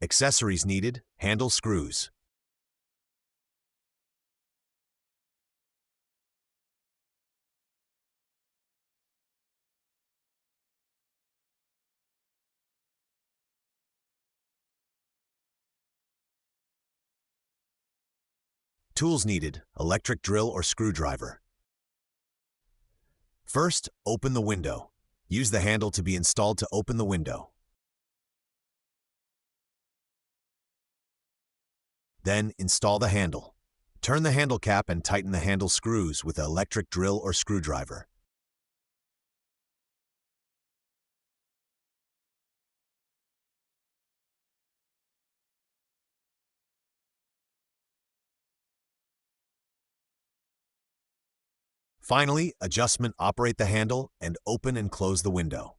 Accessories needed: handle screws. Tools needed: electric drill or screwdriver. First, open the window. Use the handle to be installed to open the window. Then, install the handle. Turn the handle cap and tighten the handle screws with an electric drill or screwdriver. Finally, operate the handle and open and close the window.